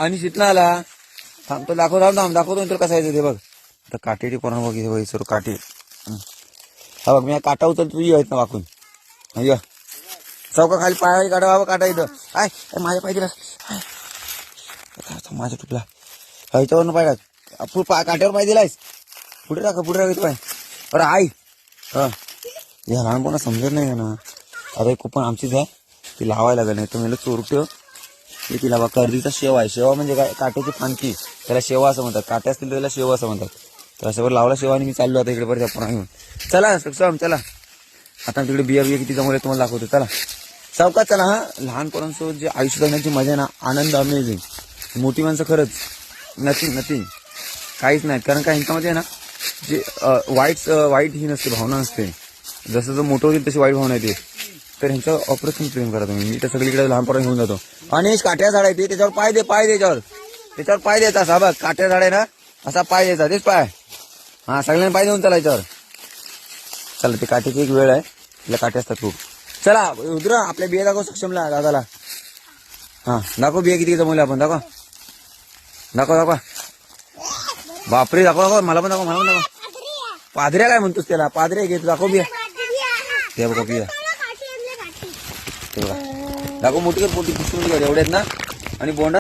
आणि शिटला आला थांबतो दाखवतो तुला कसं यायचं ते बघ. आता काटेटी कोणा बघ इथे सर काटे. हा बघ मी काटा उचलतो तू येत ना वाकून ये चौका खाली पाय काढा बाबा काटा इथं काय माझ्या पाय दिला माझ्या टुकला ह्याच्यावर पाय टाक काट्यावर पाय दिलायस पुढे टाका पाय अरे आई हा या लहानपणा समजत नाही ना. आता एक पण आमचीच आहे ती लावायला लागेल नाही तर मला चोरटं तिला बा कर्दीचा शेवा आहे. शेवा म्हणजे काय काट्याची फांकी त्याला शेवा असं म्हणतात. काटे असतील तर त्याला शेवा असं म्हणतात. तर अशावर लावला शेवा आणि मी चाललो आता इकडे परत आपण घेऊन चला सक्षम चला. आता तिकडे बिया किती जमवले तुम्हाला दाखवतो चला चौकात चला. हा लहानपणांसोबत जे आयुष्य जगण्याची मजा ना आनंद अमेझिंग. मोठी माणसं खरंच नथिंग काहीच नाहीत. कारण का ह्यांच्यामध्ये ना जे वाईट ही नसते भावना नसते. जसं जर मोठं होईल तशी वाईट भावना येते. तर ह्यांचं ऑपरेशन प्रेम करा तुम्ही. मी तर सगळीकडे लहानपणा घेऊन जातो. आणि काट्या झाड आहे ते त्याच्यावर पाय दे त्याच्यावर पाय द्यायचा असा बघ काट्या झाड आहे ना असा पाय द्यायचा तेच पाय हा सगळ्यांना पाय देऊन चला याच्यावर चला. ते काट्याची एक वेळ आहे तिला काटे असतात खूप. चला उद्र आपल्या बिया दाखव सक्षमला दादाला. हा दाखव बिया किती जमवल्या आपण दाखव बापरे दाखव मला पण दाखव पादऱ्या काय म्हणतोस त्याला पादऱ्या घेतो दाखव बिया ते बघा बिया ते बघा दाखव मोठी पुसून एवढ्यात ना आणि बोंडा